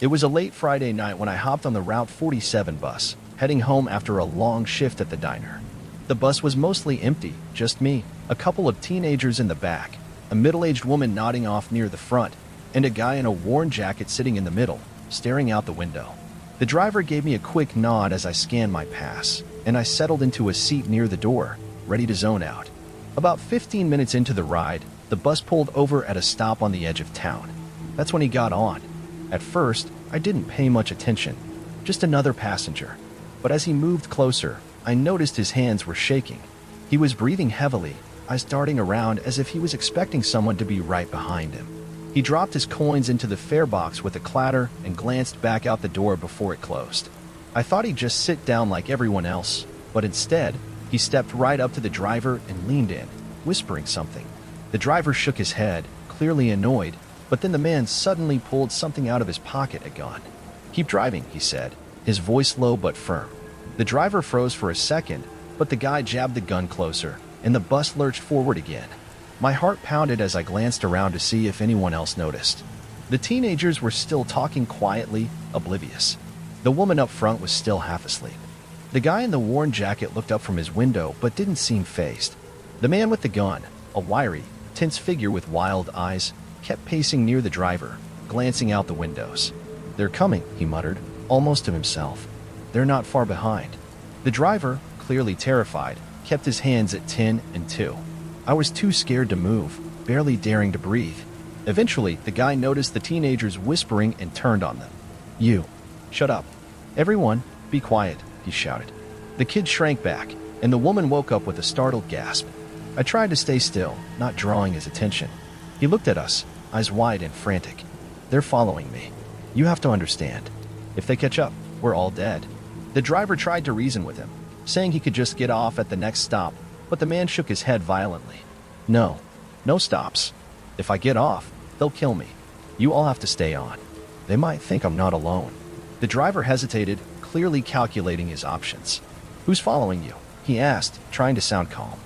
It was a late Friday night when I hopped on the Route 47 bus, heading home after a long shift at the diner. The bus was mostly empty, just me, a couple of teenagers in the back, a middle-aged woman nodding off near the front, and a guy in a worn jacket sitting in the middle, staring out the window. The driver gave me a quick nod as I scanned my pass, and I settled into a seat near the door, ready to zone out. About 15 minutes into the ride, the bus pulled over at a stop on the edge of town. That's when he got on. At first, I didn't pay much attention, just another passenger. But as he moved closer, I noticed his hands were shaking. He was breathing heavily, eyes darting around as if he was expecting someone to be right behind him. He dropped his coins into the fare box with a clatter and glanced back out the door before it closed. I thought he'd just sit down like everyone else, but instead, he stepped right up to the driver and leaned in, whispering something. The driver shook his head, clearly annoyed, but then the man suddenly pulled something out of his pocket, a gun. "Keep driving," he said, his voice low but firm. The driver froze for a second, but the guy jabbed the gun closer, and the bus lurched forward again. My heart pounded as I glanced around to see if anyone else noticed. The teenagers were still talking quietly, oblivious. The woman up front was still half asleep. The guy in the worn jacket looked up from his window but didn't seem fazed. The man with the gun, a wiry, tense figure with wild eyes, kept pacing near the driver, glancing out the windows. "They're coming," he muttered, almost to himself. "They're not far behind." The driver, clearly terrified, kept his hands at 10 and 2. I was too scared to move, barely daring to breathe. Eventually, the guy noticed the teenagers whispering and turned on them. "You, shut up. Everyone, be quiet," he shouted. The kid shrank back, and the woman woke up with a startled gasp. I tried to stay still, not drawing his attention. He looked at us, eyes wide and frantic. "They're following me. You have to understand. If they catch up, we're all dead." The driver tried to reason with him, saying he could just get off at the next stop, but the man shook his head violently. "No, no stops. If I get off, they'll kill me. You all have to stay on. They might think I'm not alone." The driver hesitated, clearly calculating his options. "Who's following you?" he asked, trying to sound calm.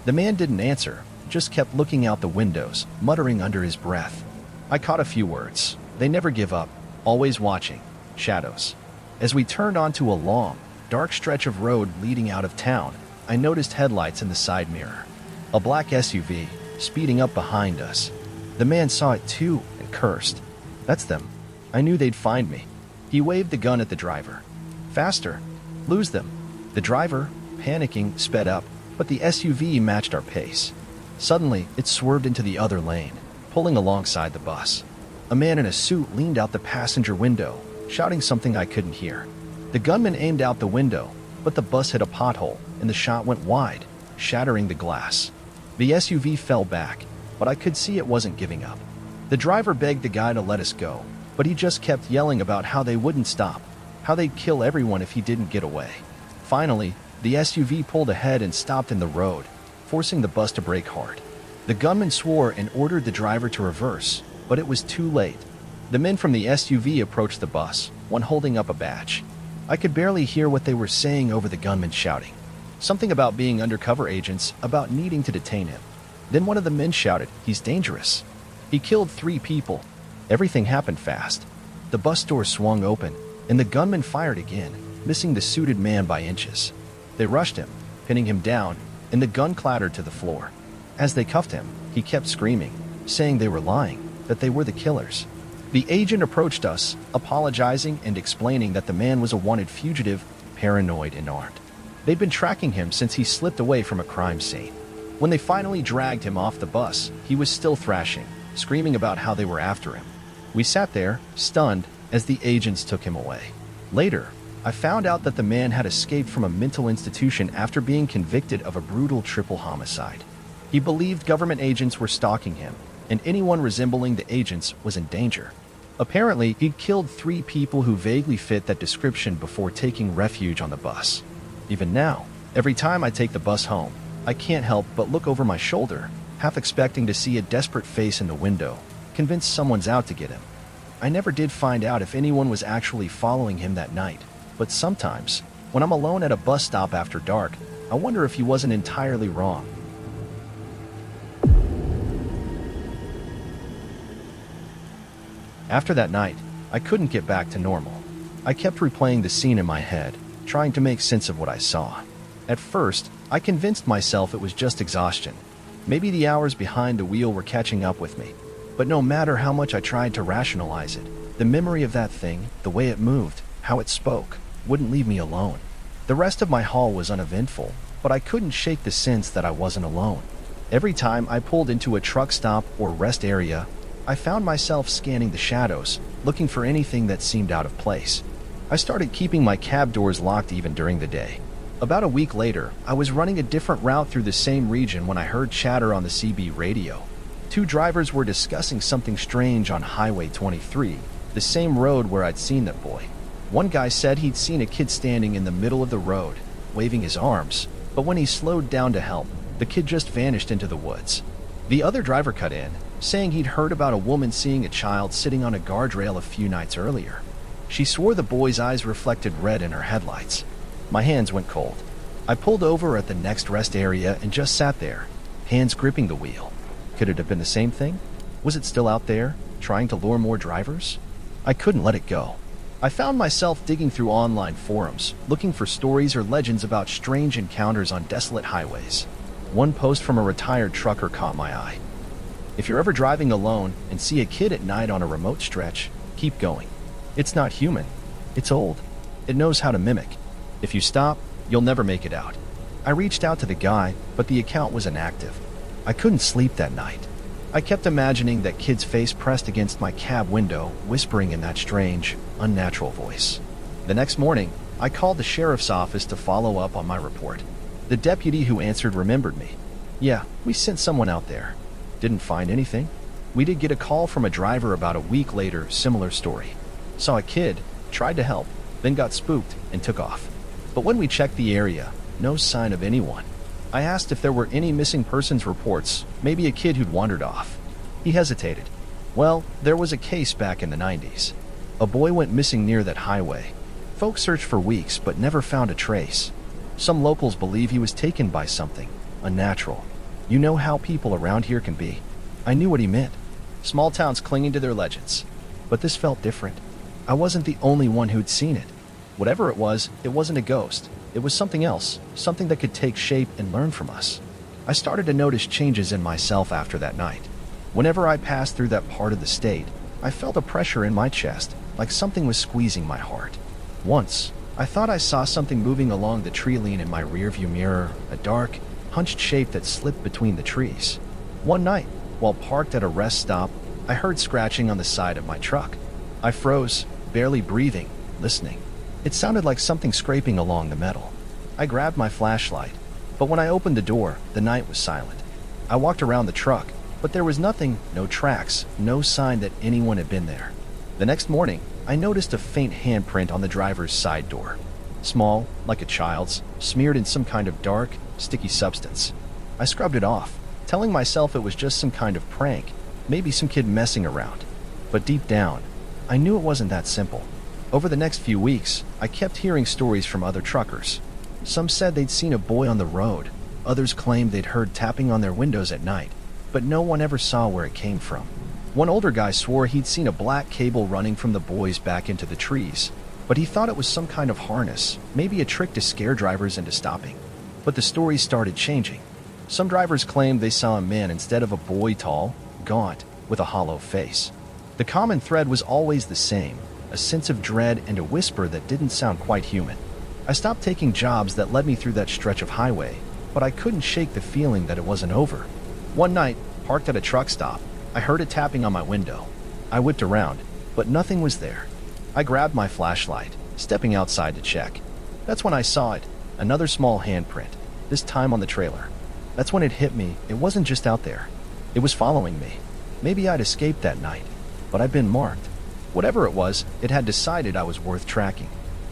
The man didn't answer, just kept looking out the windows, muttering under his breath. I caught a few words. "They never give up, always watching. Shadows." As we turned onto a long, dark stretch of road leading out of town, I noticed headlights in the side mirror. A black SUV, speeding up behind us. The man saw it too and cursed. "That's them. I knew they'd find me." He waved the gun at the driver. "Faster. Lose them." The driver, panicking, sped up, but the SUV matched our pace. Suddenly, it swerved into the other lane, pulling alongside the bus. A man in a suit leaned out the passenger window, shouting something I couldn't hear. The gunman aimed out the window, but the bus hit a pothole, and the shot went wide, shattering the glass. The SUV fell back, but I could see it wasn't giving up. The driver begged the guy to let us go, but he just kept yelling about how they wouldn't stop, how they'd kill everyone if he didn't get away. Finally, the SUV pulled ahead and stopped in the road, forcing the bus to brake hard. The gunman swore and ordered the driver to reverse, but it was too late. The men from the SUV approached the bus, one holding up a badge. I could barely hear what they were saying over the gunman shouting. Something about being undercover agents, about needing to detain him. Then one of the men shouted, "He's dangerous. He killed 3 people." Everything happened fast. The bus door swung open, and the gunman fired again, missing the suited man by inches. They rushed him, pinning him down, and the gun clattered to the floor. As they cuffed him, he kept screaming, saying they were lying, that they were the killers. The agent approached us, apologizing and explaining that the man was a wanted fugitive, paranoid and armed. They'd been tracking him since he slipped away from a crime scene. When they finally dragged him off the bus, he was still thrashing, screaming about how they were after him. We sat there, stunned, as the agents took him away. Later, I found out that the man had escaped from a mental institution after being convicted of a brutal triple homicide. He believed government agents were stalking him, and anyone resembling the agents was in danger. Apparently, he'd killed 3 people who vaguely fit that description before taking refuge on the bus. Even now, every time I take the bus home, I can't help but look over my shoulder, half expecting to see a desperate face in the window, convinced someone's out to get him. I never did find out if anyone was actually following him that night, but sometimes, when I'm alone at a bus stop after dark, I wonder if he wasn't entirely wrong. After that night, I couldn't get back to normal. I kept replaying the scene in my head, trying to make sense of what I saw. At first, I convinced myself it was just exhaustion. Maybe the hours behind the wheel were catching up with me. But no matter how much I tried to rationalize it, the memory of that thing, the way it moved, how it spoke, wouldn't leave me alone. The rest of my haul was uneventful, but I couldn't shake the sense that I wasn't alone. Every time I pulled into a truck stop or rest area, I found myself scanning the shadows, looking for anything that seemed out of place. I started keeping my cab doors locked even during the day. About a week later, I was running a different route through the same region when I heard chatter on the CB radio. Two drivers were discussing something strange on Highway 23, the same road where I'd seen that boy. One guy said he'd seen a kid standing in the middle of the road, waving his arms, but when he slowed down to help, the kid just vanished into the woods. The other driver cut in, saying he'd heard about a woman seeing a child sitting on a guardrail a few nights earlier. She swore the boy's eyes reflected red in her headlights. My hands went cold. I pulled over at the next rest area and just sat there, hands gripping the wheel. Could it have been the same thing? Was it still out there, trying to lure more drivers? I couldn't let it go. I found myself digging through online forums, looking for stories or legends about strange encounters on desolate highways. One post from a retired trucker caught my eye. If you're ever driving alone and see a kid at night on a remote stretch, keep going. It's not human. It's old. It knows how to mimic. If you stop, you'll never make it out. I reached out to the guy, but the account was inactive. I couldn't sleep that night. I kept imagining that kid's face pressed against my cab window, whispering in that strange, unnatural voice. The next morning, I called the sheriff's office to follow up on my report. The deputy who answered remembered me. Yeah, we sent someone out there. Didn't find anything. We did get a call from a driver about a week later, similar story. Saw a kid, tried to help, then got spooked and took off. But when we checked the area, no sign of anyone. I asked if there were any missing persons reports, maybe a kid who'd wandered off. He hesitated. Well, there was a case back in the 90s. A boy went missing near that highway. Folks searched for weeks but never found a trace. Some locals believe he was taken by something unnatural. You know how people around here can be. I knew what he meant. Small towns clinging to their legends. But this felt different. I wasn't the only one who'd seen it. Whatever it wasn't a ghost. It was something else, something that could take shape and learn from us. I started to notice changes in myself after that night. Whenever I passed through that part of the state, I felt a pressure in my chest, like something was squeezing my heart. Once, I thought I saw something moving along the tree line in my rearview mirror, a dark, hunched shape that slipped between the trees. One night, while parked at a rest stop, I heard scratching on the side of my truck. I froze, barely breathing, listening. It sounded like something scraping along the metal. I grabbed my flashlight, but when I opened the door, the night was silent. I walked around the truck, but there was nothing, no tracks, no sign that anyone had been there. The next morning, I noticed a faint handprint on the driver's side door. Small, like a child's, smeared in some kind of dark, sticky substance. I scrubbed it off, telling myself it was just some kind of prank, maybe some kid messing around. But deep down, I knew it wasn't that simple. Over the next few weeks, I kept hearing stories from other truckers. Some said they'd seen a boy on the road. Others claimed they'd heard tapping on their windows at night, but no one ever saw where it came from. One older guy swore he'd seen a black cable running from the boys back into the trees, but he thought it was some kind of harness, maybe a trick to scare drivers into stopping. But the stories started changing. Some drivers claimed they saw a man instead of a boy, tall, gaunt, with a hollow face. The common thread was always the same, a sense of dread and a whisper that didn't sound quite human. I stopped taking jobs that led me through that stretch of highway, but I couldn't shake the feeling that it wasn't over. One night, parked at a truck stop, I heard it tapping on my window. I whipped around, but nothing was there. I grabbed my flashlight, stepping outside to check. That's when I saw it, another small handprint, this time on the trailer. That's when it hit me, it wasn't just out there. It was following me. Maybe I'd escaped that night, but I'd been marked. Whatever it was, it had decided I was worth tracking.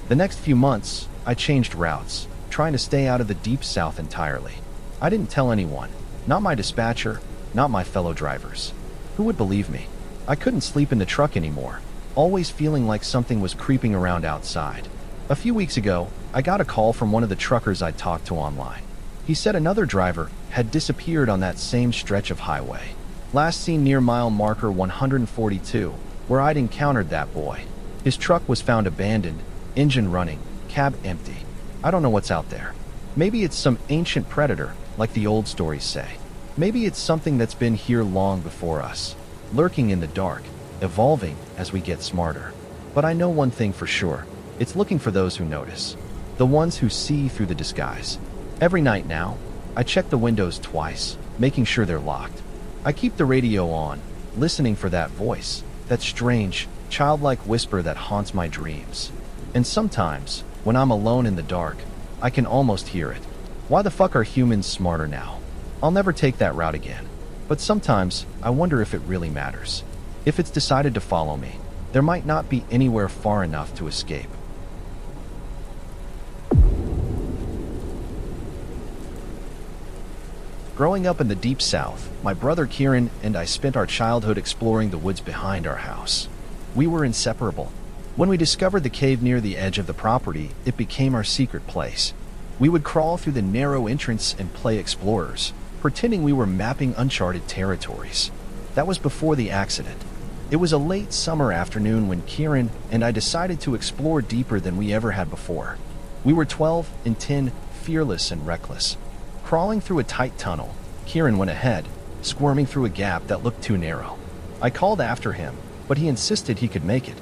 The next few months, I changed routes, trying to stay out of the deep south entirely. I didn't tell anyone, not my dispatcher, not my fellow drivers. Who would believe me? I couldn't sleep in the truck anymore, always feeling like something was creeping around outside. A few weeks ago, I got a call from one of the truckers I'd talked to online. He said another driver had disappeared on that same stretch of highway. Last seen near mile marker 142, where I'd encountered that boy. His truck was found abandoned, engine running, cab empty. I don't know what's out there. Maybe it's some ancient predator, like the old stories say. Maybe it's something that's been here long before us, lurking in the dark, evolving as we get smarter. But I know one thing for sure. It's looking for those who notice. The ones who see through the disguise. Every night now, I check the windows twice, making sure they're locked. I keep the radio on, listening for that voice, that strange, childlike whisper that haunts my dreams. And sometimes, when I'm alone in the dark, I can almost hear it. Why the fuck are humans smarter now? I'll never take that route again. But sometimes, I wonder if it really matters. If it's decided to follow me, there might not be anywhere far enough to escape. Growing up in the deep south, my brother Kieran and I spent our childhood exploring the woods behind our house. We were inseparable. When we discovered the cave near the edge of the property, it became our secret place. We would crawl through the narrow entrance and play explorers, pretending we were mapping uncharted territories. That was before the accident. It was a late summer afternoon when Kieran and I decided to explore deeper than we ever had before. We were 12 and 10, fearless and reckless. Crawling through a tight tunnel, Kieran went ahead, squirming through a gap that looked too narrow. I called after him, but he insisted he could make it.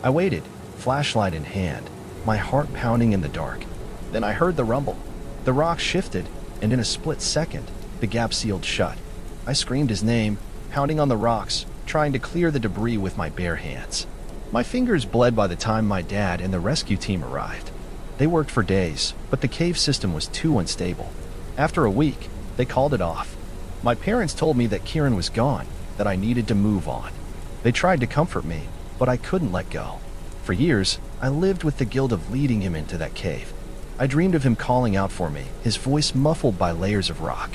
I waited, flashlight in hand, my heart pounding in the dark. Then I heard the rumble. The rocks shifted, and in a split second, the gap sealed shut. I screamed his name, pounding on the rocks, trying to clear the debris with my bare hands. My fingers bled by the time my dad and the rescue team arrived. They worked for days, but the cave system was too unstable. After a week, they called it off. My parents told me that Kieran was gone, that I needed to move on. They tried to comfort me, but I couldn't let go. For years, I lived with the guilt of leading him into that cave. I dreamed of him calling out for me, his voice muffled by layers of rock.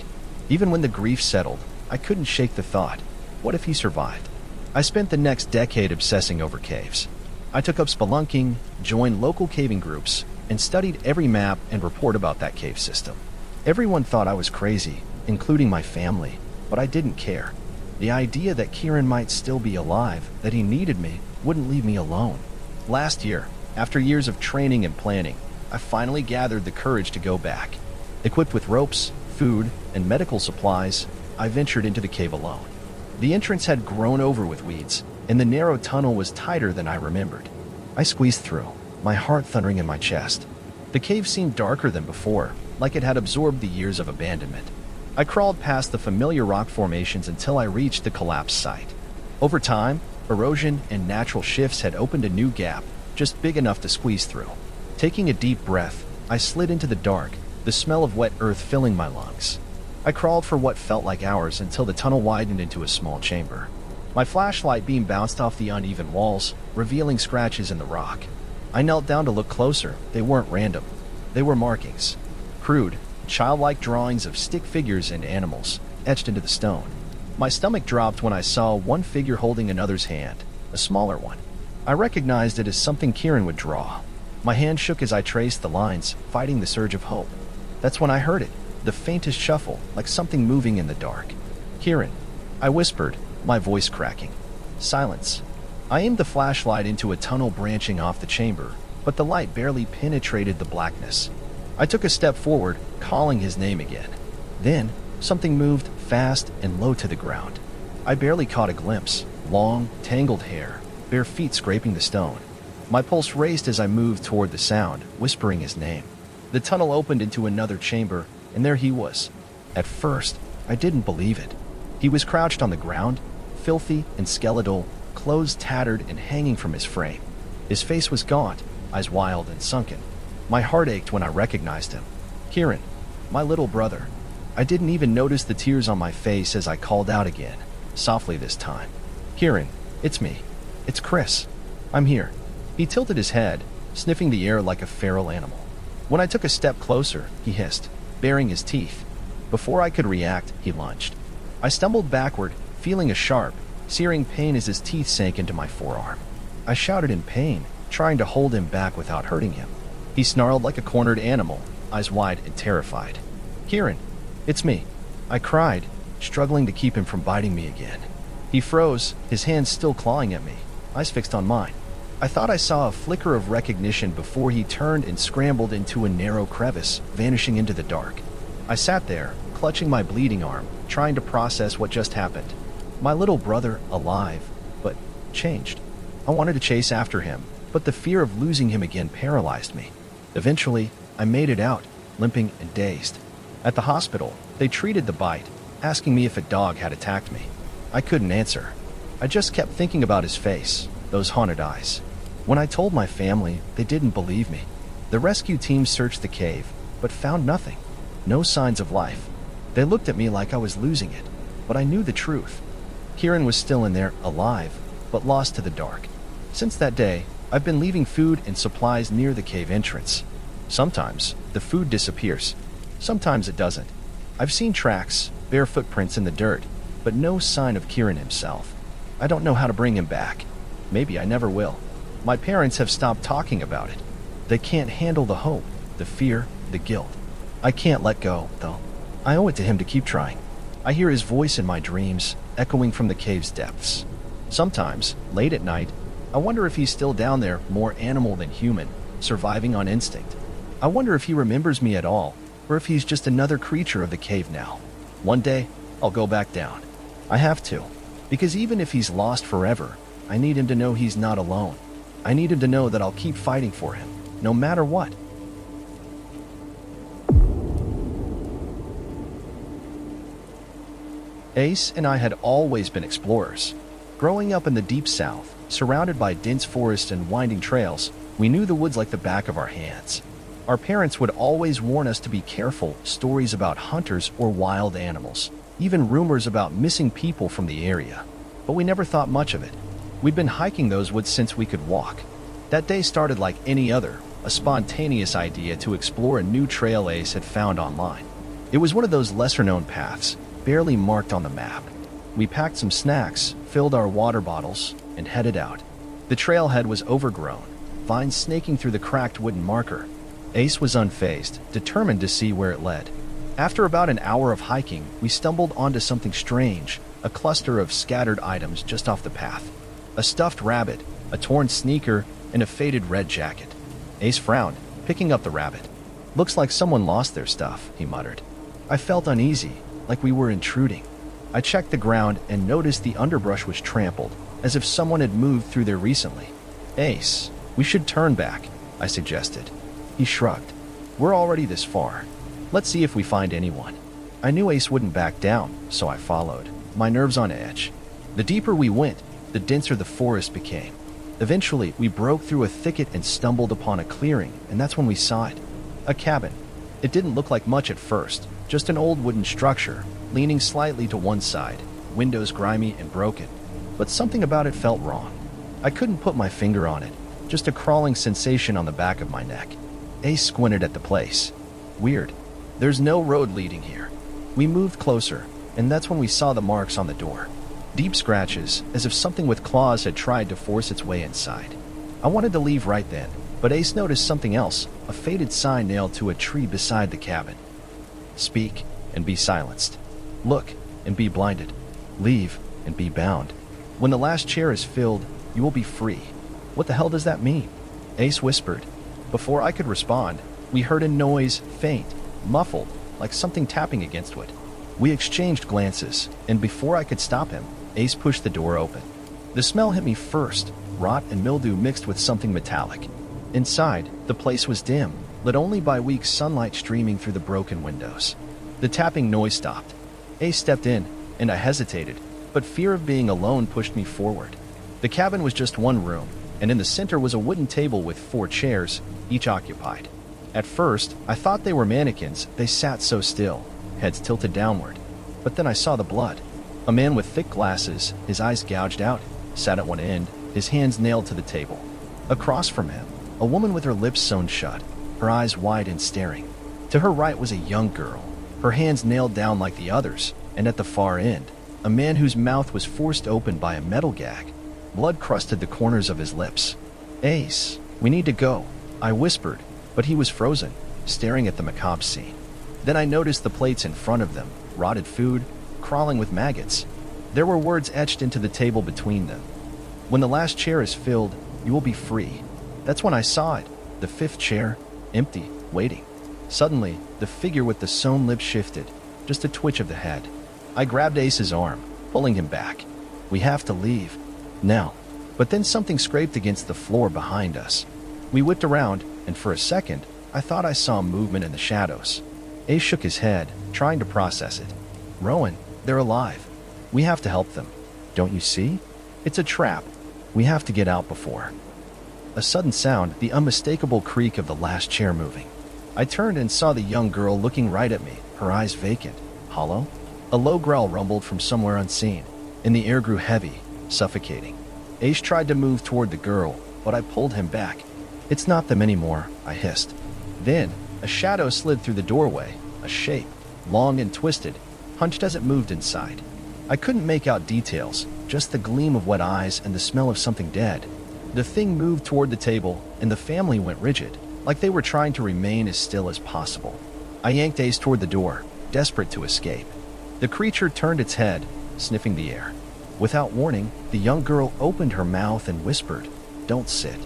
Even when the grief settled, I couldn't shake the thought, what if he survived? I spent the next decade obsessing over caves. I took up spelunking, joined local caving groups, and studied every map and report about that cave system. Everyone thought I was crazy, including my family, but I didn't care. The idea that Kieran might still be alive, that he needed me, wouldn't leave me alone. Last year, after years of training and planning, I finally gathered the courage to go back. Equipped with ropes, food, and medical supplies, I ventured into the cave alone. The entrance had grown over with weeds, and the narrow tunnel was tighter than I remembered. I squeezed through, my heart thundering in my chest. The cave seemed darker than before, like it had absorbed the years of abandonment. I crawled past the familiar rock formations until I reached the collapsed site. Over time, erosion and natural shifts had opened a new gap, just big enough to squeeze through. Taking a deep breath, I slid into the dark, the smell of wet earth filling my lungs. I crawled for what felt like hours until the tunnel widened into a small chamber. My flashlight beam bounced off the uneven walls, revealing scratches in the rock. I knelt down to look closer. They weren't random. They were markings. Crude, childlike drawings of stick figures and animals, etched into the stone. My stomach dropped when I saw one figure holding another's hand, a smaller one. I recognized it as something Kieran would draw. My hand shook as I traced the lines, fighting the surge of hope. That's when I heard it, the faintest shuffle, like something moving in the dark. Kieran, I whispered, my voice cracking. Silence. I aimed the flashlight into a tunnel branching off the chamber, but the light barely penetrated the blackness. I took a step forward, calling his name again. Then, something moved fast and low to the ground. I barely caught a glimpse. Long, tangled hair, bare feet scraping the stone. My pulse raced as I moved toward the sound, whispering his name. The tunnel opened into another chamber, and there he was. At first, I didn't believe it. He was crouched on the ground, filthy and skeletal, clothes tattered and hanging from his frame. His face was gaunt, eyes wild and sunken. My heart ached when I recognized him. Kieran, my little brother. I didn't even notice the tears on my face as I called out again, softly this time. Kieran, it's me. It's Chris. I'm here. He tilted his head, sniffing the air like a feral animal. When I took a step closer, he hissed, baring his teeth. Before I could react, he lunged. I stumbled backward, feeling a sharp, searing pain as his teeth sank into my forearm. I shouted in pain, trying to hold him back without hurting him. He snarled like a cornered animal, eyes wide and terrified. Kieran, it's me. I cried, struggling to keep him from biting me again. He froze, his hands still clawing at me. eyes fixed on mine. I thought I saw a flicker of recognition before he turned and scrambled into a narrow crevice, vanishing into the dark. I sat there, clutching my bleeding arm, trying to process what just happened. My little brother, alive, but changed. I wanted to chase after him, but the fear of losing him again paralyzed me. Eventually, I made it out, limping and dazed. At the hospital, they treated the bite, asking me if a dog had attacked me. I couldn't answer. I just kept thinking about his face, those haunted eyes. When I told my family, they didn't believe me. The rescue team searched the cave, but found nothing. No signs of life. They looked at me like I was losing it, but I knew the truth. Kieran was still in there, alive, but lost to the dark. Since that day, I've been leaving food and supplies near the cave entrance. Sometimes, the food disappears. Sometimes it doesn't. I've seen tracks, bare footprints in the dirt, but no sign of Kieran himself. I don't know how to bring him back. Maybe I never will. My parents have stopped talking about it. They can't handle the hope, the fear, the guilt. I can't let go, though. I owe it to him to keep trying. I hear his voice in my dreams, echoing from the cave's depths. Sometimes, late at night, I wonder if he's still down there, more animal than human, surviving on instinct. I wonder if he remembers me at all, or if he's just another creature of the cave now. One day, I'll go back down. I have to, because even if he's lost forever, I need him to know he's not alone. I need him to know that I'll keep fighting for him, no matter what. Ace and I had always been explorers. Growing up in the deep south, surrounded by dense forests and winding trails, we knew the woods like the back of our hands. Our parents would always warn us to be careful, stories about hunters or wild animals, even rumors about missing people from the area. But we never thought much of it. We'd been hiking those woods since we could walk. That day started like any other, a spontaneous idea to explore a new trail Ace had found online. It was one of those lesser-known paths, barely marked on the map. We packed some snacks, filled our water bottles, and headed out. The trailhead was overgrown, vines snaking through the cracked wooden marker. Ace was unfazed, determined to see where it led. After about an hour of hiking, we stumbled onto something strange, a cluster of scattered items just off the path. A stuffed rabbit, a torn sneaker, and a faded red jacket. Ace frowned, picking up the rabbit. "Looks like someone lost their stuff," he muttered. I felt uneasy, like we were intruding. I checked the ground and noticed the underbrush was trampled, as if someone had moved through there recently. "Ace, we should turn back," I suggested. He shrugged. "We're already this far. Let's see if we find anyone." I knew Ace wouldn't back down, so I followed, my nerves on edge. The deeper we went, the denser the forest became. Eventually, we broke through a thicket and stumbled upon a clearing, and that's when we saw it. A cabin. It didn't look like much at first, just an old wooden structure, leaning slightly to one side, windows grimy and broken. But something about it felt wrong. I couldn't put my finger on it, just a crawling sensation on the back of my neck. Ace squinted at the place. "Weird. There's no road leading here." We moved closer, and that's when we saw the marks on the door. Deep scratches, as if something with claws had tried to force its way inside. I wanted to leave right then, but Ace noticed something else, a faded sign nailed to a tree beside the cabin. "Speak, and be silenced. Look, and be blinded. Leave, and be bound. When the last chair is filled, you will be free." "What the hell does that mean?" Ace whispered. Before I could respond, we heard a noise, faint, muffled, like something tapping against wood. We exchanged glances, and before I could stop him, Ace pushed the door open. The smell hit me first, rot and mildew mixed with something metallic. Inside, the place was dim, lit only by weak sunlight streaming through the broken windows. The tapping noise stopped. Ace stepped in, and I hesitated, but fear of being alone pushed me forward. The cabin was just one room, and in the center was a wooden table with 4 chairs, each occupied. At first, I thought they were mannequins. They sat so still, heads tilted downward. But then I saw the blood. A man with thick glasses, his eyes gouged out, sat at one end, his hands nailed to the table. Across from him, a woman with her lips sewn shut, her eyes wide and staring. To her right was a young girl, her hands nailed down like the others, and at the far end, a man whose mouth was forced open by a metal gag. Blood crusted the corners of his lips. "Ace, we need to go," I whispered, but he was frozen, staring at the macabre scene. Then I noticed the plates in front of them, rotted food, crawling with maggots. There were words etched into the table between them. When the last chair is filled, you will be free. That's when I saw it. The fifth chair, empty, waiting. Suddenly, the figure with the sewn lips shifted, just a twitch of the head. I grabbed Ace's arm, pulling him back. We have to leave. Now. But then something scraped against the floor behind us. We whipped around, and for a second, I thought I saw movement in the shadows. Ace shook his head, trying to process it. Rowan, they're alive. We have to help them. Don't you see? It's a trap. We have to get out before. A sudden sound, the unmistakable creak of the last chair moving. I turned and saw the young girl looking right at me, her eyes vacant, hollow. A low growl rumbled from somewhere unseen, and the air grew heavy, suffocating. Ace tried to move toward the girl, but I pulled him back. It's not them anymore, I hissed. Then, a shadow slid through the doorway, a shape, long and twisted, hunched as it moved inside. I couldn't make out details, just the gleam of wet eyes and the smell of something dead. The thing moved toward the table, and the family went rigid, like they were trying to remain as still as possible. I yanked Ace toward the door, desperate to escape. The creature turned its head, sniffing the air. Without warning, the young girl opened her mouth and whispered, "Don't sit."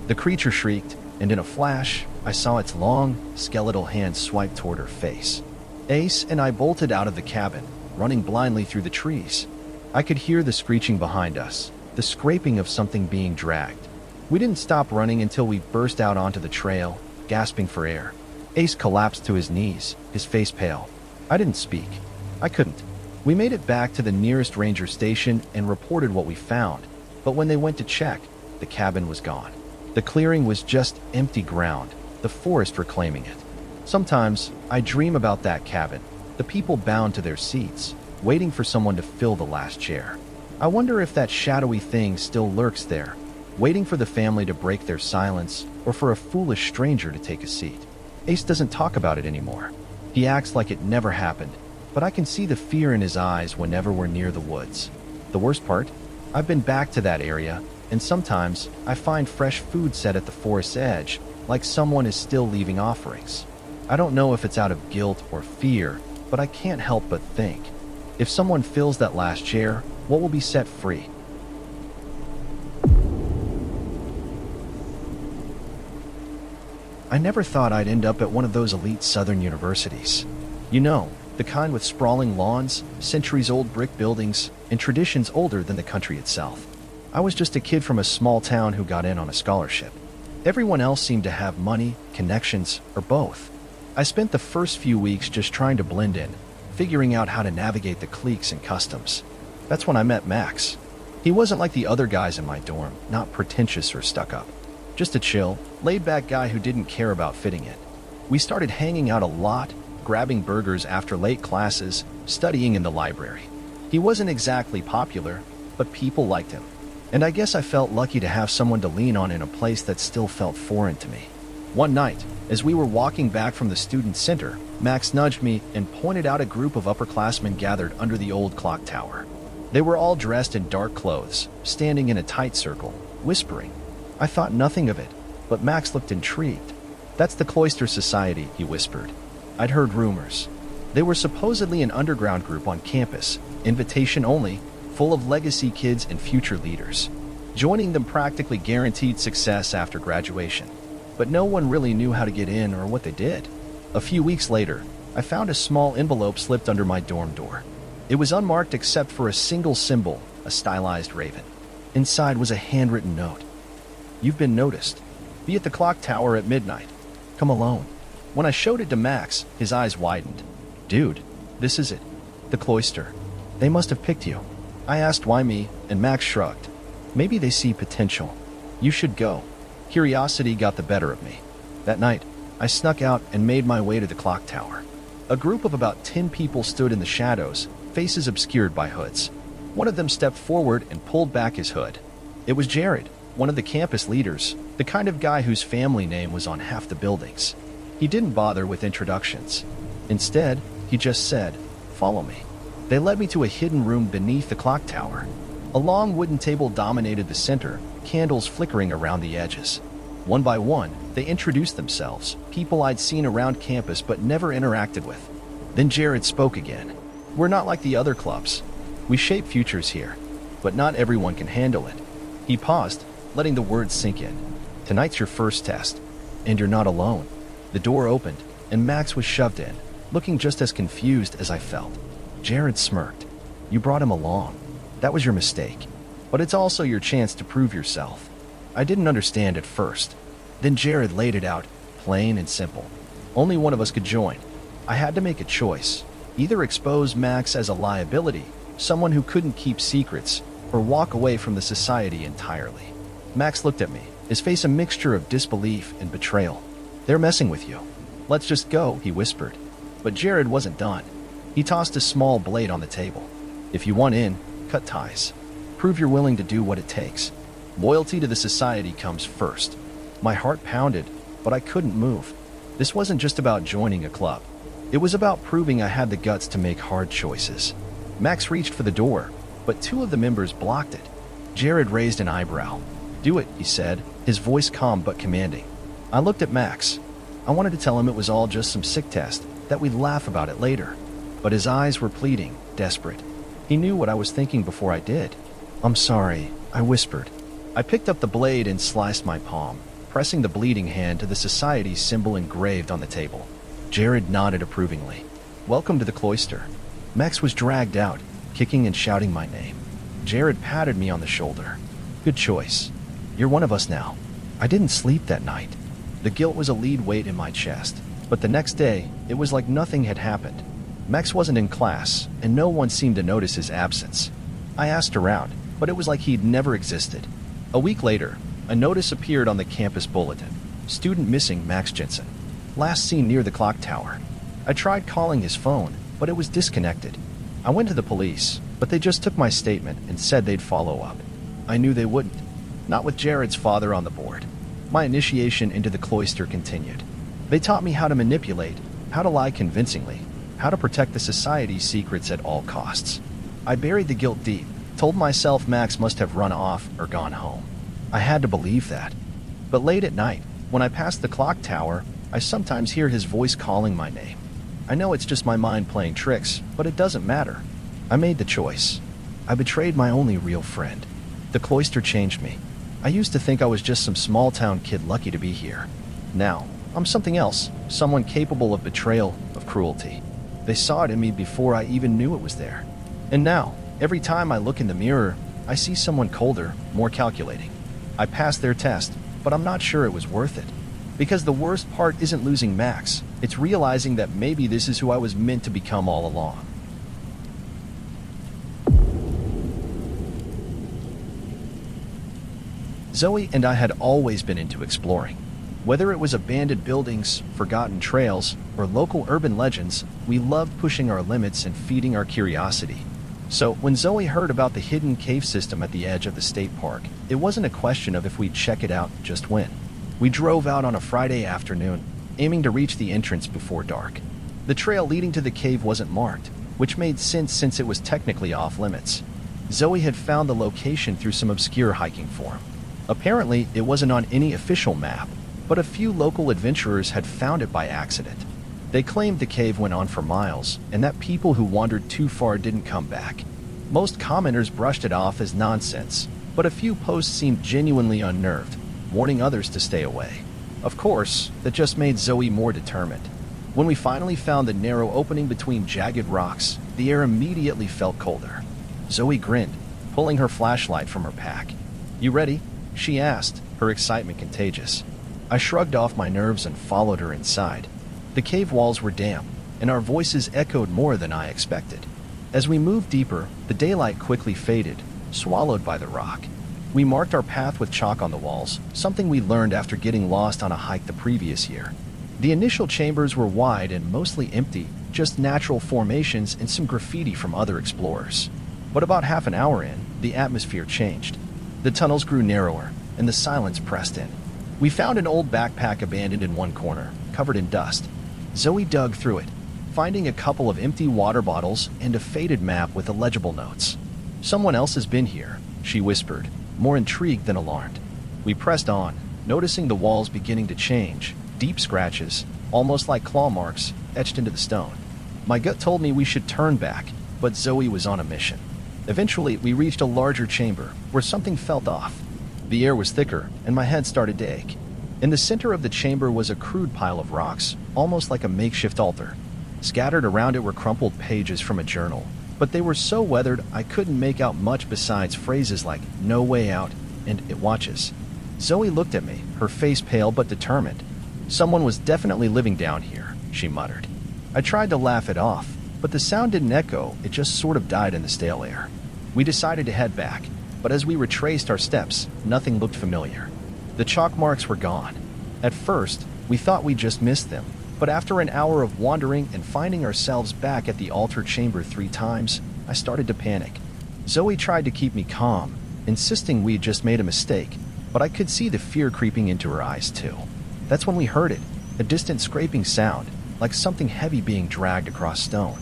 The creature shrieked, and in a flash, I saw its long, skeletal hand swipe toward her face. Ace and I bolted out of the cabin, running blindly through the trees. I could hear the screeching behind us, the scraping of something being dragged. We didn't stop running until we burst out onto the trail, gasping for air. Ace collapsed to his knees, his face pale. I didn't speak. I couldn't. We made it back to the nearest ranger station and reported what we found, but when they went to check, the cabin was gone. The clearing was just empty ground, the forest reclaiming it. Sometimes I dream about that cabin, the people bound to their seats, waiting for someone to fill the last chair. I wonder if that shadowy thing still lurks there, waiting for the family to break their silence or for a foolish stranger to take a seat. Ace doesn't talk about it anymore. He acts like it never happened, but I can see the fear in his eyes whenever we're near the woods. The worst part? I've been back to that area, and sometimes I find fresh food set at the forest's edge, like someone is still leaving offerings. I don't know if it's out of guilt or fear, but I can't help but think, if someone fills that last chair, what will be set free? I never thought I'd end up at one of those elite southern universities. You know, the kind with sprawling lawns, centuries-old brick buildings, and traditions older than the country itself. I was just a kid from a small town who got in on a scholarship. Everyone else seemed to have money, connections, or both. I spent the first few weeks just trying to blend in, figuring out how to navigate the cliques and customs. That's when I met Max. He wasn't like the other guys in my dorm, not pretentious or stuck-up. Just a chill, laid-back guy who didn't care about fitting in. We started hanging out a lot, grabbing burgers after late classes, studying in the library. He wasn't exactly popular, but people liked him. And I guess I felt lucky to have someone to lean on in a place that still felt foreign to me. One night, as we were walking back from the student center, Max nudged me and pointed out a group of upperclassmen gathered under the old clock tower. They were all dressed in dark clothes, standing in a tight circle, whispering. I thought nothing of it, but Max looked intrigued. "That's the Cloister Society," he whispered. I'd heard rumors. They were supposedly an underground group on campus, invitation only, full of legacy kids and future leaders. Joining them practically guaranteed success after graduation. But no one really knew how to get in or what they did. A few weeks later, I found a small envelope slipped under my dorm door. It was unmarked except for a single symbol, a stylized raven. Inside was a handwritten note. "You've been noticed. Be at the clock tower at midnight. Come alone." When I showed it to Max, his eyes widened. "Dude, this is it. The Cloister. They must have picked you." I asked why me, and Max shrugged. "Maybe they see potential. You should go." Curiosity got the better of me. That night, I snuck out and made my way to the clock tower. A group of about 10 people stood in the shadows, faces obscured by hoods. One of them stepped forward and pulled back his hood. It was Jared, one of the campus leaders, the kind of guy whose family name was on half the buildings. He didn't bother with introductions. Instead, he just said, "Follow me." They led me to a hidden room beneath the clock tower. A long wooden table dominated the center, candles flickering around the edges. One by one, they introduced themselves, people I'd seen around campus but never interacted with. Then Jared spoke again. "We're not like the other clubs. We shape futures here, but not everyone can handle it. He paused, letting the words sink in. Tonight's your first test, and you're not alone. The door opened, and Max was shoved in, looking just as confused as I felt. Jared smirked. You brought him along. That was your mistake. But it's also your chance to prove yourself. I didn't understand at first. Then Jared laid it out, plain and simple. Only one of us could join. I had to make a choice. Either expose Max as a liability, someone who couldn't keep secrets, or walk away from the society entirely. Max looked at me, his face a mixture of disbelief and betrayal. They're messing with you. Let's just go, he whispered. But Jared wasn't done. He tossed a small blade on the table. If you want in, cut ties. Prove you're willing to do what it takes. Loyalty to the society comes first. My heart pounded, but I couldn't move. This wasn't just about joining a club. It was about proving I had the guts to make hard choices. Max reached for the door, but two of the members blocked it. Jared raised an eyebrow. Do it, he said, his voice calm but commanding. I looked at Max. I wanted to tell him it was all just some sick test, that we'd laugh about it later. But his eyes were pleading, desperate. He knew what I was thinking before I did. I'm sorry, I whispered. I picked up the blade and sliced my palm, pressing the bleeding hand to the society's symbol engraved on the table. Jared nodded approvingly. Welcome to the cloister. Max was dragged out, kicking and shouting my name. Jared patted me on the shoulder. Good choice. You're one of us now. I didn't sleep that night. The guilt was a lead weight in my chest, but the next day, it was like nothing had happened. Max wasn't in class, and no one seemed to notice his absence. I asked around, but it was like he'd never existed. A week later, a notice appeared on the campus bulletin. Student missing Max Jensen. Last seen near the clock tower. I tried calling his phone, but it was disconnected. I went to the police, but they just took my statement and said they'd follow up. I knew they wouldn't. Not with Jared's father on the board. My initiation into the cloister continued. They taught me how to manipulate, how to lie convincingly, how to protect the society's secrets at all costs. I buried the guilt deep, told myself Max must have run off or gone home. I had to believe that. But late at night, when I passed the clock tower, I sometimes hear his voice calling my name. I know it's just my mind playing tricks, but it doesn't matter. I made the choice. I betrayed my only real friend. The cloister changed me. I used to think I was just some small-town kid lucky to be here. Now, I'm something else, someone capable of betrayal, of cruelty. They saw it in me before I even knew it was there. And now, every time I look in the mirror, I see someone colder, more calculating. I passed their test, but I'm not sure it was worth it. Because the worst part isn't losing Max, it's realizing that maybe this is who I was meant to become all along. Zoe and I had always been into exploring. Whether it was abandoned buildings, forgotten trails, or local urban legends, we loved pushing our limits and feeding our curiosity. So when Zoe heard about the hidden cave system at the edge of the state park, it wasn't a question of if we'd check it out, just when. We drove out on a Friday afternoon, aiming to reach the entrance before dark. The trail leading to the cave wasn't marked, which made sense since it was technically off limits. Zoe had found the location through some obscure hiking forum. Apparently, it wasn't on any official map, but a few local adventurers had found it by accident. They claimed the cave went on for miles, and that people who wandered too far didn't come back. Most commenters brushed it off as nonsense, but a few posts seemed genuinely unnerved, warning others to stay away. Of course, that just made Zoe more determined. When we finally found the narrow opening between jagged rocks, the air immediately felt colder. Zoe grinned, pulling her flashlight from her pack. You ready? She asked, her excitement contagious. I shrugged off my nerves and followed her inside. The cave walls were damp, and our voices echoed more than I expected. As we moved deeper, the daylight quickly faded, swallowed by the rock. We marked our path with chalk on the walls, something we learned after getting lost on a hike the previous year. The initial chambers were wide and mostly empty, just natural formations and some graffiti from other explorers. But about half an hour in, the atmosphere changed. The tunnels grew narrower, and the silence pressed in. We found an old backpack abandoned in one corner, covered in dust. Zoe dug through it, finding a couple of empty water bottles and a faded map with illegible notes. Someone else has been here, she whispered, more intrigued than alarmed. We pressed on, noticing the walls beginning to change, deep scratches, almost like claw marks, etched into the stone. My gut told me we should turn back, but Zoe was on a mission. Eventually, we reached a larger chamber, where something felt off. The air was thicker, and my head started to ache. In the center of the chamber was a crude pile of rocks, almost like a makeshift altar. Scattered around it were crumpled pages from a journal, but they were so weathered I couldn't make out much besides phrases like "no way out" and "it watches." Zoe looked at me, her face pale but determined. "Someone was definitely living down here," she muttered. I tried to laugh it off, but the sound didn't echo, it just sort of died in the stale air. We decided to head back, but as we retraced our steps, nothing looked familiar. The chalk marks were gone. At first, we thought we just missed them, but after an hour of wandering and finding ourselves back at the altar chamber 3 times, I started to panic. Zoe tried to keep me calm, insisting we'd just made a mistake, but I could see the fear creeping into her eyes too. That's when we heard it, a distant scraping sound, like something heavy being dragged across stone.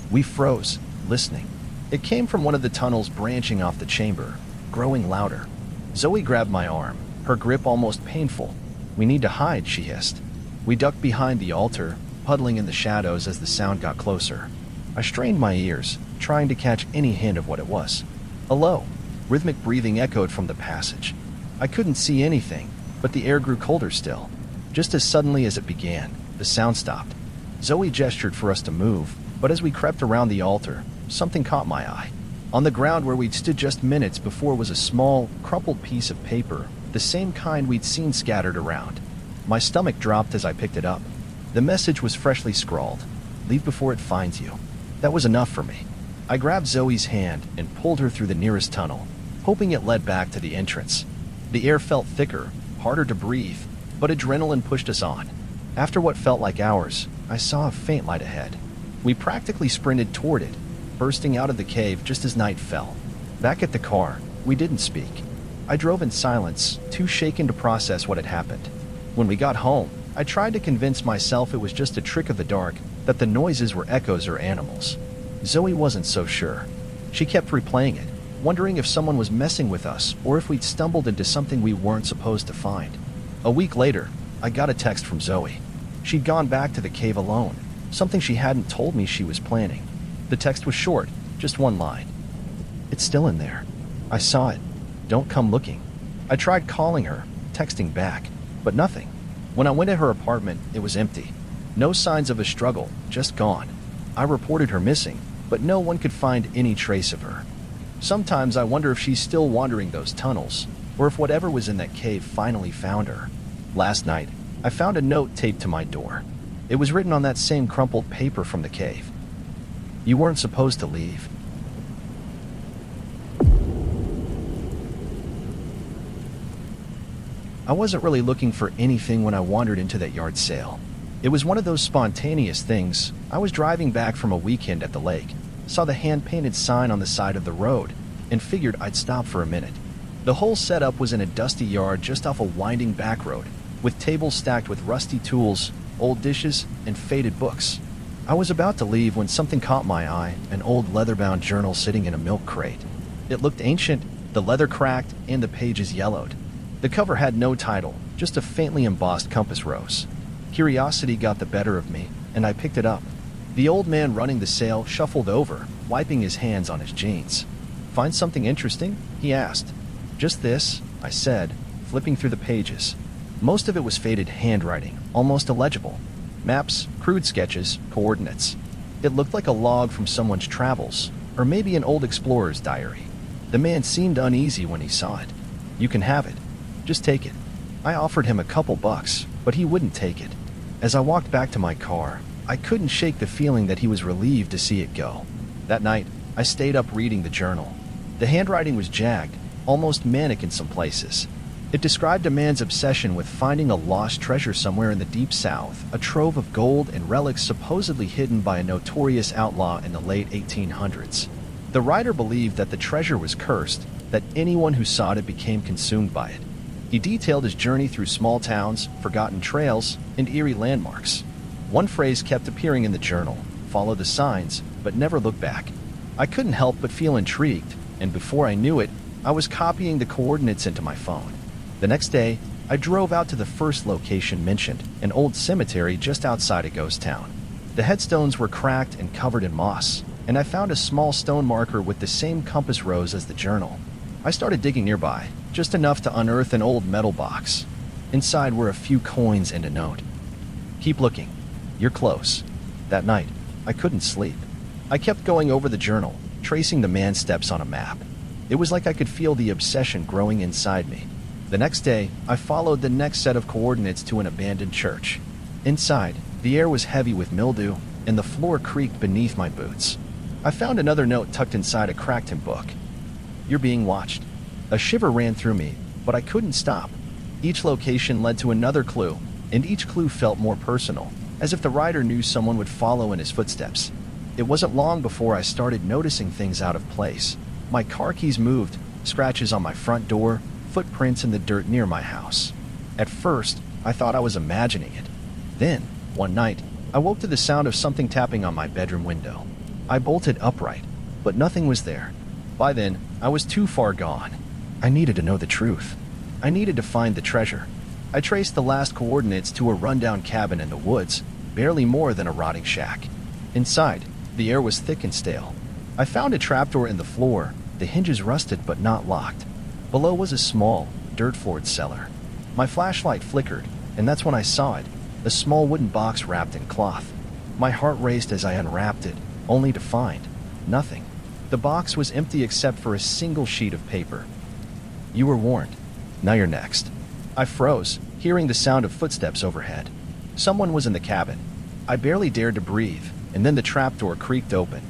We froze, listening. It came from one of the tunnels branching off the chamber, growing louder. Zoe grabbed my arm, her grip almost painful. "We need to hide," she hissed. We ducked behind the altar, puddling in the shadows as the sound got closer. I strained my ears, trying to catch any hint of what it was. A low, rhythmic breathing echoed from the passage. I couldn't see anything, but the air grew colder still. Just as suddenly as it began, the sound stopped. Zoe gestured for us to move, but as we crept around the altar, something caught my eye. On the ground where we'd stood just minutes before was a small, crumpled piece of paper, the same kind we'd seen scattered around. My stomach dropped as I picked it up. The message was freshly scrawled, "Leave before it finds you." That was enough for me. I grabbed Zoe's hand and pulled her through the nearest tunnel, hoping it led back to the entrance. The air felt thicker, harder to breathe, but adrenaline pushed us on. After what felt like hours, I saw a faint light ahead. We practically sprinted toward it, bursting out of the cave just as night fell. Back at the car, we didn't speak. I drove in silence, too shaken to process what had happened. When we got home, I tried to convince myself it was just a trick of the dark, that the noises were echoes or animals. Zoe wasn't so sure. She kept replaying it, wondering if someone was messing with us or if we'd stumbled into something we weren't supposed to find. A week later, I got a text from Zoe. She'd gone back to the cave alone, something she hadn't told me she was planning. The text was short, just one line. "It's still in there. I saw it. Don't come looking." I tried calling her, texting back, but nothing. When I went to her apartment, it was empty. No signs of a struggle, just gone. I reported her missing, but no one could find any trace of her. Sometimes I wonder if she's still wandering those tunnels, or if whatever was in that cave finally found her. Last night, I found a note taped to my door. It was written on that same crumpled paper from the cave. "You weren't supposed to leave." I wasn't really looking for anything when I wandered into that yard sale. It was one of those spontaneous things. I was driving back from a weekend at the lake, saw the hand-painted sign on the side of the road, and figured I'd stop for a minute. The whole setup was in a dusty yard just off a winding back road, with tables stacked with rusty tools, old dishes, and faded books. I was about to leave when something caught my eye, an old leather-bound journal sitting in a milk crate. It looked ancient, the leather cracked, and the pages yellowed. The cover had no title, just a faintly embossed compass rose. Curiosity got the better of me, and I picked it up. The old man running the sale shuffled over, wiping his hands on his jeans. "Find something interesting?" he asked. "Just this," I said, flipping through the pages. Most of it was faded handwriting, almost illegible. Maps, crude sketches, coordinates. It looked like a log from someone's travels, or maybe an old explorer's diary. The man seemed uneasy when he saw it. "You can have it. Just take it." I offered him a couple bucks, but he wouldn't take it. As I walked back to my car, I couldn't shake the feeling that he was relieved to see it go. That night, I stayed up reading the journal. The handwriting was jagged, almost manic in some places. It described a man's obsession with finding a lost treasure somewhere in the deep south, a trove of gold and relics supposedly hidden by a notorious outlaw in the late 1800s. The writer believed that the treasure was cursed, that anyone who sought it became consumed by it. He detailed his journey through small towns, forgotten trails, and eerie landmarks. One phrase kept appearing in the journal: "Follow the signs, but never look back." I couldn't help but feel intrigued, and before I knew it, I was copying the coordinates into my phone. The next day, I drove out to the first location mentioned, an old cemetery just outside a ghost town. The headstones were cracked and covered in moss, and I found a small stone marker with the same compass rose as the journal. I started digging nearby, just enough to unearth an old metal box. Inside were a few coins and a note. "Keep looking. You're close." That night, I couldn't sleep. I kept going over the journal, tracing the man's steps on a map. It was like I could feel the obsession growing inside me. The next day, I followed the next set of coordinates to an abandoned church. Inside, the air was heavy with mildew, and the floor creaked beneath my boots. I found another note tucked inside a cracked book. "You're being watched." A shiver ran through me, but I couldn't stop. Each location led to another clue, and each clue felt more personal, as if the writer knew someone would follow in his footsteps. It wasn't long before I started noticing things out of place. My car keys moved, scratches on my front door, footprints in the dirt near my house. At first, I thought I was imagining it. Then, one night, I woke to the sound of something tapping on my bedroom window. I bolted upright, but nothing was there. By then, I was too far gone. I needed to know the truth. I needed to find the treasure. I traced the last coordinates to a rundown cabin in the woods, barely more than a rotting shack. Inside, the air was thick and stale. I found a trapdoor in the floor, the hinges rusted but not locked. Below was a small, dirt-floored cellar. My flashlight flickered, and that's when I saw it, a small wooden box wrapped in cloth. My heart raced as I unwrapped it, only to find nothing. The box was empty except for a single sheet of paper. "You were warned. Now you're next." I froze, hearing the sound of footsteps overhead. Someone was in the cabin. I barely dared to breathe, and then the trapdoor creaked open.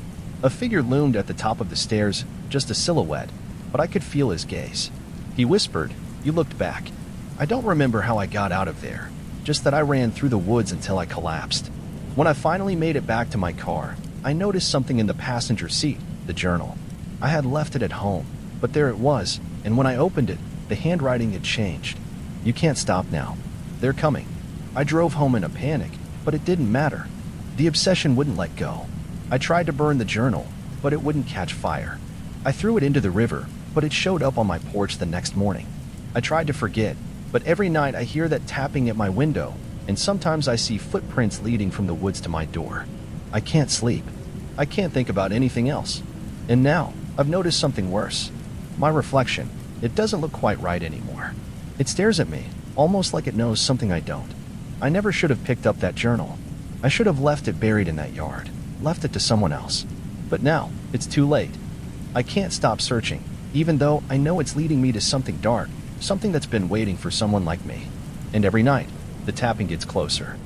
A figure loomed at the top of the stairs, just a silhouette, but I could feel his gaze. He whispered, "You looked back." I don't remember how I got out of there, just that I ran through the woods until I collapsed. When I finally made it back to my car, I noticed something in the passenger seat, the journal. I had left it at home, but there it was, and when I opened it, the handwriting had changed. "You can't stop now. They're coming." I drove home in a panic, but it didn't matter. The obsession wouldn't let go. I tried to burn the journal, but it wouldn't catch fire. I threw it into the river, but it showed up on my porch the next morning. I tried to forget, but every night I hear that tapping at my window, and sometimes I see footprints leading from the woods to my door. I can't sleep. I can't think about anything else. And now, I've noticed something worse. My reflection, it doesn't look quite right anymore. It stares at me, almost like it knows something I don't. I never should have picked up that journal. I should have left it buried in that yard, left it to someone else. But now, it's too late. I can't stop searching, even though I know it's leading me to something dark, something that's been waiting for someone like me. And every night, the tapping gets closer.